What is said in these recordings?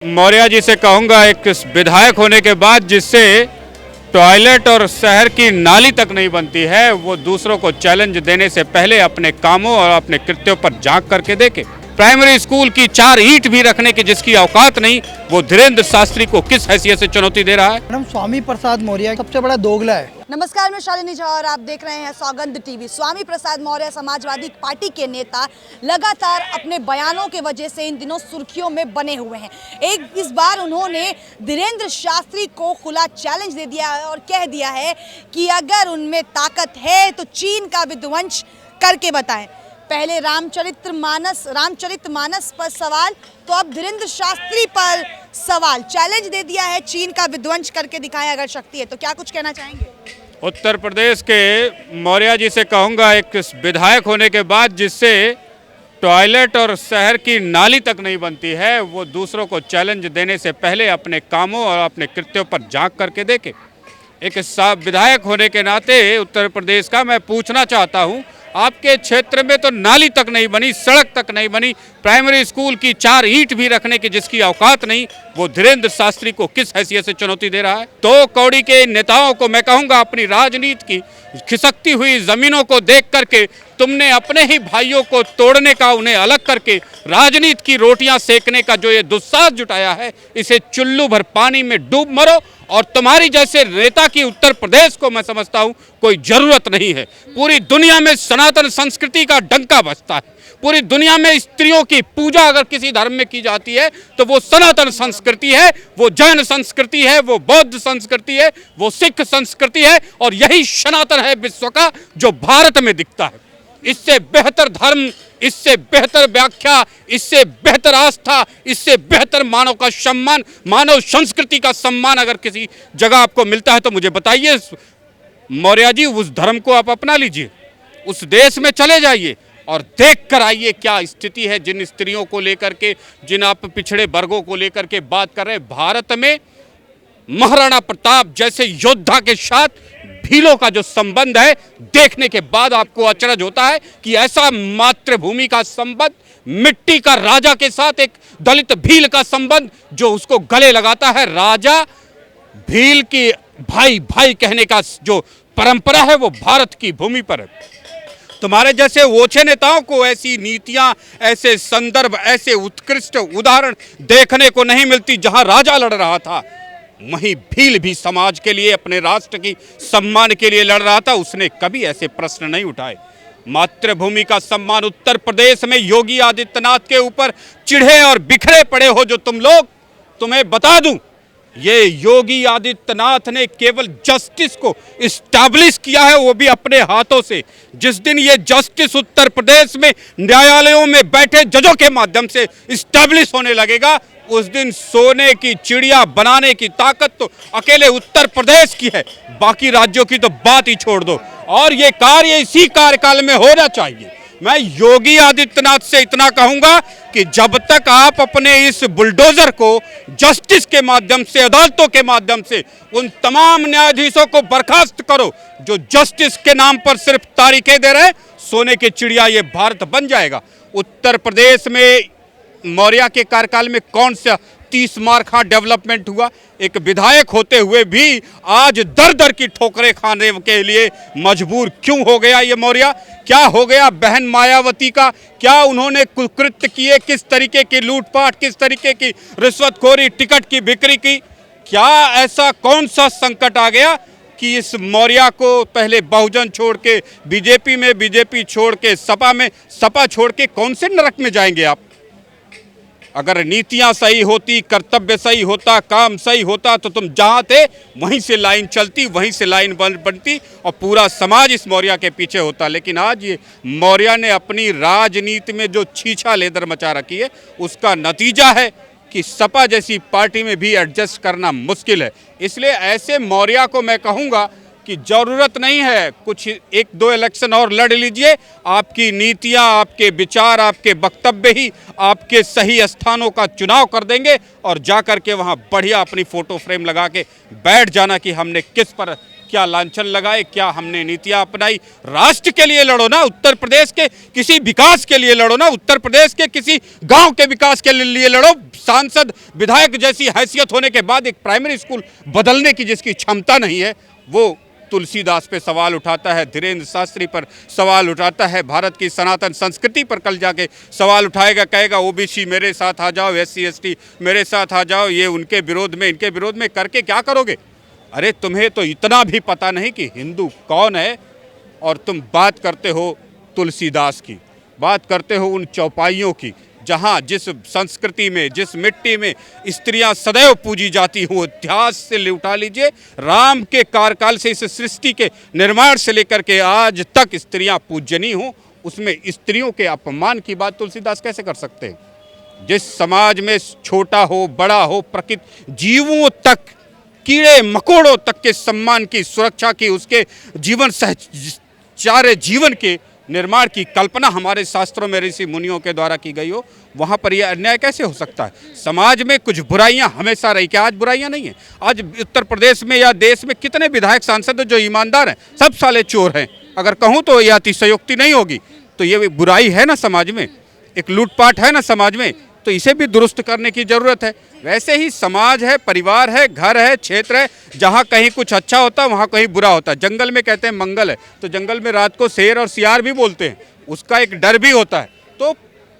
मौर्य जी से कहूँगा एक विधायक होने के बाद जिससे टॉयलेट और शहर की नाली तक नहीं बनती है, वो दूसरों को चैलेंज देने से पहले अपने कामों और अपने कृत्यों पर झांक करके देखे। प्राइमरी स्कूल की 4 ईंट भी रखने की जिसकी औकात नहीं, वो धीरेन्द्र शास्त्री को किस हैसियत से चुनौती दे रहा है। मैडम, स्वामी प्रसाद मौर्य सबसे बड़ा दोगला है। नमस्कार, मैं शालिनी झा और आप देख रहे हैं सौगंध टीवी। स्वामी प्रसाद मौर्य समाजवादी पार्टी के नेता लगातार अपने बयानों के वजह से इन दिनों सुर्खियों में बने हुए हैं। इस बार उन्होंने धीरेन्द्र शास्त्री को खुला चैलेंज दे दिया है और कह दिया है कि अगर उनमें ताकत है तो चीन का विध्वंस करके बताएं। पहले रामचरितमानस पर सवाल, तो अब धीरेन्द्र शास्त्री पर सवाल। चैलेंज दे दिया है, चीन का विध्वंस करके दिखाएं अगर शक्ति है तो। क्या कुछ कहना चाहेंगे? उत्तर प्रदेश के मौर्य जी से कहूँगा एक विधायक होने के बाद जिससे टॉयलेट और शहर की नाली तक नहीं बनती है, वो दूसरों को चैलेंज देने से पहले अपने कामों और अपने कृत्यों पर झांक करके देखे। एक विधायक होने के नाते उत्तर प्रदेश का मैं पूछना चाहता हूँ, आपके क्षेत्र में तो नाली तक नहीं बनी, सड़क तक नहीं बनी, प्राइमरी स्कूल की 4 ईंट भी रखने की जिसकी औकात नहीं, वो धीरेन्द्र शास्त्री को किस हैसियत से चुनौती दे रहा है। तो कौड़ी के नेताओं को मैं कहूँगा, अपनी राजनीति की खिसकती हुई जमीनों को देख करके तुमने अपने ही भाइयों को तोड़ने का, उन्हें अलग करके राजनीति की रोटियां सेकने का जो ये दुस्साहस जुटाया है, इसे चुल्लू भर पानी में डूब मरो। और तुम्हारी जैसे नेता की उत्तर प्रदेश को मैं समझता हूं कोई जरूरत नहीं है। पूरी दुनिया में सनातन संस्कृति का डंका बजता है। पूरी दुनिया में स्त्रियों की पूजा अगर किसी धर्म में की जाती है तो वो सनातन संस्कृति है, वो जैन संस्कृति है, वो बौद्ध संस्कृति है, वो सिख संस्कृति है, और यही सनातन है विश्व का जो भारत में दिखता है। इससे बेहतर धर्म, इससे बेहतर व्याख्या, इससे बेहतर आस्था, इससे बेहतर मानव का सम्मान, मानव संस्कृति का सम्मान अगर किसी जगह आपको मिलता है तो मुझे बताइए मौर्य जी, उस धर्म को आप अपना लीजिए, उस देश में चले जाइए और देख कर आइए क्या स्थिति है। जिन स्त्रियों को लेकर के, जिन आप पिछड़े वर्गों को लेकर के बात कर रहे हैं, भारत में महाराणा प्रताप जैसे योद्धा के साथ भीलों का जो संबंध है, देखने के बाद आपको अचरज होता है कि ऐसा मातृभूमि का संबंध, मिट्टी का राजा के साथ एक दलित भील का संबंध जो उसको गले लगाता है। राजा भील की भाई भाई कहने का जो परंपरा है वो भारत की भूमि पर है। तुम्हारे जैसे ओछे नेताओं को ऐसी नीतियां, ऐसे संदर्भ, ऐसे उत्कृष्ट उदाहरण देखने को नहीं मिलती। जहां राजा लड़ रहा था वहीं भील भी समाज के लिए, अपने राष्ट्र की सम्मान के लिए लड़ रहा था। उसने कभी ऐसे प्रश्न नहीं उठाए। मातृभूमि का सम्मान उत्तर प्रदेश में योगी आदित्यनाथ के ऊपर चिढ़े और बिखरे पड़े हो जो तुम लोग, तुम्हें बता दूं, ये योगी आदित्यनाथ ने केवल जस्टिस को इस्टेब्लिश किया है, वो भी अपने हाथों से। जिस दिन ये जस्टिस उत्तर प्रदेश में न्यायालयों में बैठे जजों के माध्यम से इस्टेब्लिश होने लगेगा, उस दिन सोने की चिड़िया बनाने की ताकत तो अकेले उत्तर प्रदेश की है, बाकी राज्यों की तो बात ही छोड़ दो। और ये कार्य इसी कार्यकाल में होना चाहिए। मैं योगी आदित्यनाथ से इतना कहूंगा कि जब तक आप अपने इस बुलडोजर को जस्टिस के माध्यम से, अदालतों के माध्यम से उन तमाम न्यायाधीशों को बर्खास्त करो जो जस्टिस के नाम पर सिर्फ तारीखें दे रहे हैं, सोने की चिड़िया ये भारत बन जाएगा। उत्तर प्रदेश में मौर्य के कार्यकाल में कौन सा 30 मार्का डेवलपमेंट हुआ? एक विधायक होते हुए भी आज दर दर की ठोकरें खाने के लिए मजबूर क्यों हो गया ये मौर्य? क्या हो गया बहन मायावती का? क्या उन्होंने कुकृत्य किए? किस तरीके की लूटपाट, किस तरीके की रिश्वतखोरी, टिकट की बिक्री की? क्या ऐसा कौन सा संकट आ गया कि इस मौर्य को पहले बहुजन छोड़ के बीजेपी में, बीजेपी छोड़ के सपा में, सपा छोड़ के कौन से नरक में जाएंगे आप? अगर नीतियां सही होती, कर्तव्य सही होता, काम सही होता तो तुम जहां थे वहीं से लाइन चलती, वहीं से लाइन बनती और पूरा समाज इस मौर्य के पीछे होता। लेकिन आज ये मौर्य ने अपनी राजनीति में जो छीछा लेदर मचा रखी है, उसका नतीजा है कि सपा जैसी पार्टी में भी एडजस्ट करना मुश्किल है। इसलिए ऐसे मौर्य को मैं कहूँगा कि जरूरत नहीं है, कुछ 1-2 इलेक्शन और लड़ लीजिए, आपकी नीतियां, आपके विचार, आपके वक्तव्य ही आपके सही स्थानों का चुनाव कर देंगे और जा कर के वहां बढ़िया अपनी फोटो फ्रेम लगा के बैठ जाना कि हमने किस पर क्या लांछन लगाए, क्या हमने नीतियां अपनाई। राष्ट्र के लिए लड़ो ना, उत्तर प्रदेश के किसी विकास के लिए लड़ो ना, उत्तर प्रदेश के किसी गांव के विकास के लिए लड़ो। सांसद विधायक जैसी हैसियत होने के बाद एक प्राइमरी स्कूल बदलने की जिसकी क्षमता नहीं है, वो तुलसीदास पे सवाल उठाता है, धीरेन्द्र शास्त्री पर सवाल उठाता है, भारत की सनातन संस्कृति पर कल जाके सवाल उठाएगा, कहेगा ओबीसी मेरे साथ आ जाओ, SC ST मेरे साथ आ जाओ। ये उनके विरोध में, इनके विरोध में करके क्या करोगे? अरे तुम्हें तो इतना भी पता नहीं कि हिंदू कौन है, और तुम बात करते हो तुलसीदास की, बात करते हो उन चौपाइयों की जहाँ जिस संस्कृति में, जिस मिट्टी में स्त्रियां सदैव पूजी जाती हो। इतिहास से उठा लीजिए, राम के कार्यकाल से इस सृष्टि के निर्माण से लेकर के आज तक स्त्रियां पूजनीय हो, उसमें स्त्रियों के अपमान की बात तुलसीदास कैसे कर सकते हैं? जिस समाज में छोटा हो बड़ा हो, प्रकृति जीवों तक, कीड़े मकोड़ों तक के सम्मान की, सुरक्षा की, उसके जीवन सहचार्य जीवन के निर्माण की कल्पना हमारे शास्त्रों में ऋषि मुनियों के द्वारा की गई हो, वहाँ पर यह अन्याय कैसे हो सकता है? समाज में कुछ बुराइयां हमेशा रही, क्या आज बुराइयां नहीं हैं? आज उत्तर प्रदेश में या देश में कितने विधायक सांसद जो ईमानदार हैं, सब साले चोर हैं। अगर कहूँ तो यह अतिशयोक्ति नहीं होगी। तो ये बुराई है ना समाज में, एक लूटपाट है ना समाज में, तो इसे भी दुरुस्त करने की ज़रूरत है। वैसे ही समाज है, परिवार है, घर है, क्षेत्र है, जहाँ कहीं कुछ अच्छा होता है वहाँ कहीं बुरा होता है। जंगल में कहते हैं मंगल है, तो जंगल में रात को शेर और सियार भी बोलते हैं, उसका एक डर भी होता है। तो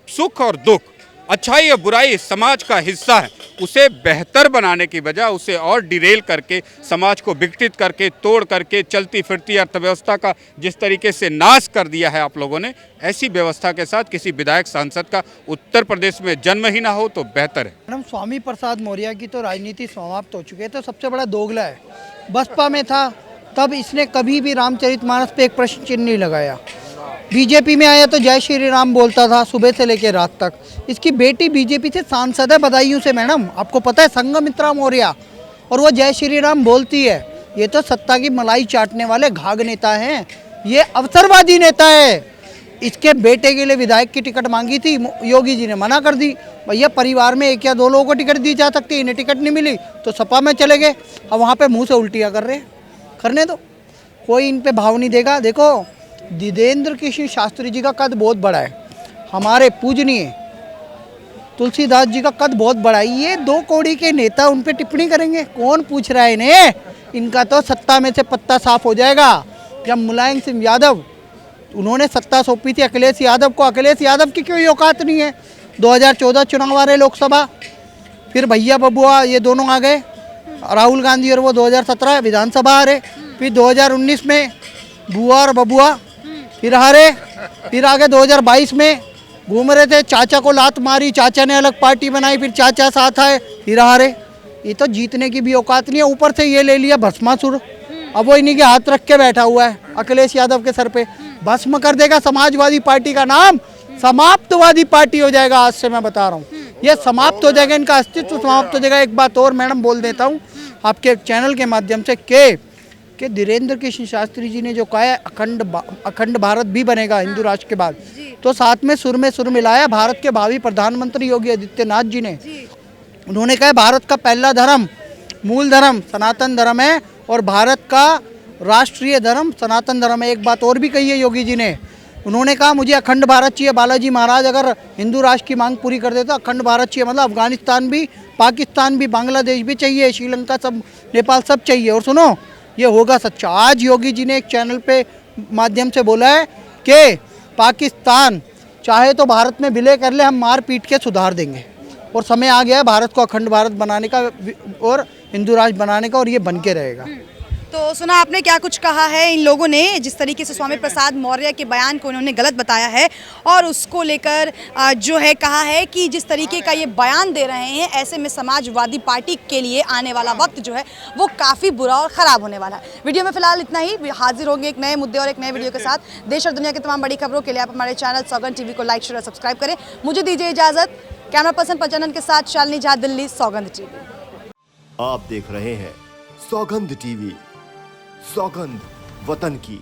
सुख और दुख, अच्छाई और बुराई समाज का हिस्सा है। उसे बेहतर बनाने की बजाय उसे और डिरेल करके, समाज को विघटित करके, तोड़ करके, चलती फिरती अर्थव्यवस्था का जिस तरीके से नाश कर दिया है आप लोगों ने, ऐसी व्यवस्था के साथ किसी विधायक सांसद का उत्तर प्रदेश में जन्म ही ना हो तो बेहतर है। मैडम, स्वामी प्रसाद मौर्य की तो राजनीति समाप्त हो चुकी है, तो सबसे बड़ा दोगला है। बसपा में था तब इसने कभी भी रामचरितमानस पे एक प्रश्न चिन्ह नहीं लगाया। बीजेपी में आया तो जय श्री राम बोलता था सुबह से लेकर रात तक। इसकी बेटी बीजेपी से सांसद है बदायूं से मैडम, आपको पता है, संघमित्रा मौर्य, और वो जय श्री राम बोलती है। ये तो सत्ता की मलाई चाटने वाले घाघ नेता हैं, ये अवसरवादी नेता है। इसके बेटे के लिए विधायक की टिकट मांगी थी, योगी जी ने मना कर दी। भैया परिवार में एक या दो लोगों को टिकट दी जा सकती है, इन्हें टिकट नहीं मिली तो सपा में चले गए। अब वहाँ पे मुंह से उल्टियाँ कर रहे हैं, करने दो, कोई इन पे भाव नहीं देगा। देखो धीरेन्द्र कृष्ण शास्त्री जी का कद बहुत बड़ा है, हमारे पूजनीय तुलसीदास जी का कद बहुत बड़ा है। ये दो कौड़ी के नेता उन पे टिप्पणी करेंगे, कौन पूछ रहा है इन्हें? इनका तो सत्ता में से पत्ता साफ हो जाएगा। जब मुलायम सिंह यादव, उन्होंने सत्ता सौंपी थी अखिलेश यादव को, अखिलेश यादव की कोई औकात नहीं है। 2014 चुनाव आ रहे लोकसभा, फिर भैया बबुआ ये दोनों आ गए, राहुल गांधी और वो 2017 विधानसभा आ रहे, फिर 2019 में बुआ और बबुआ फिर हारे, फिर आगे 2022 में घूम रहे थे, चाचा को लात मारी, चाचा ने अलग पार्टी बनाई, फिर चाचा साथ आए, फिर हारे। ये तो जीतने की भी औकात नहीं है, ऊपर से ये ले लिया भस्मासुर। अब वो इन्हीं के हाथ रख के बैठा हुआ है अखिलेश यादव के सर पे, भस्म कर देगा समाजवादी पार्टी का नाम, समाप्तवादी पार्टी हो जाएगा। आज से मैं बता रहा हूँ, ये समाप्त हो जाएगा, इनका अस्तित्व समाप्त हो जाएगा। एक बात और मैडम बोल देता हूँ आपके चैनल के माध्यम से कि धीरेन्द्र कृष्ण शास्त्री जी ने जो कहा है अखंड भारत भी बनेगा हिंदू राष्ट्र के बाद, तो साथ में सुर मिलाया भारत के भावी प्रधानमंत्री योगी आदित्यनाथ जी ने। उन्होंने कहा भारत का पहला धर्म, मूल धर्म सनातन धर्म है, और भारत का राष्ट्रीय धर्म सनातन धर्म है। एक बात और भी कही है योगी जी ने, उन्होंने कहा मुझे अखंड भारत चाहिए। बालाजी महाराज अगर हिंदू राष्ट्र की मांग पूरी कर देता, अखंड भारत चाहिए मतलब अफगानिस्तान भी, पाकिस्तान भी, बांग्लादेश भी चाहिए, श्रीलंका सब, नेपाल सब चाहिए। और सुनो, ये होगा सच्चा। आज योगी जी ने एक चैनल पे माध्यम से बोला है कि पाकिस्तान चाहे तो भारत में विलय कर ले, हम मार पीट के सुधार देंगे, और समय आ गया है भारत को अखंड भारत बनाने का और हिंदू राष्ट्र बनाने का, और ये बन के रहेगा। तो सुना आपने क्या कुछ कहा है इन लोगों ने, जिस तरीके से स्वामी प्रसाद मौर्य के बयान को उन्होंने गलत बताया है, और उसको लेकर जो है कहा है कि जिस तरीके का ये बयान दे रहे हैं, ऐसे में समाजवादी पार्टी के लिए आने वाला वक्त जो है वो काफ़ी बुरा और ख़राब होने वाला है। वीडियो में फिलहाल इतना ही, हाजिर होंगे एक नए मुद्दे और एक नए वीडियो के साथ। देश और दुनिया की तमाम बड़ी खबरों के लिए आप हमारे चैनल सौगंध टीवी को लाइक, शेयर और सब्सक्राइब करें। मुझे दीजिए इजाज़त। कैमरा पर्सन पंचानन के साथ शालिनी झा, दिल्ली, सौगंध टीवी। आप देख रहे हैं सौगंध टीवी, सौगंध वतन की।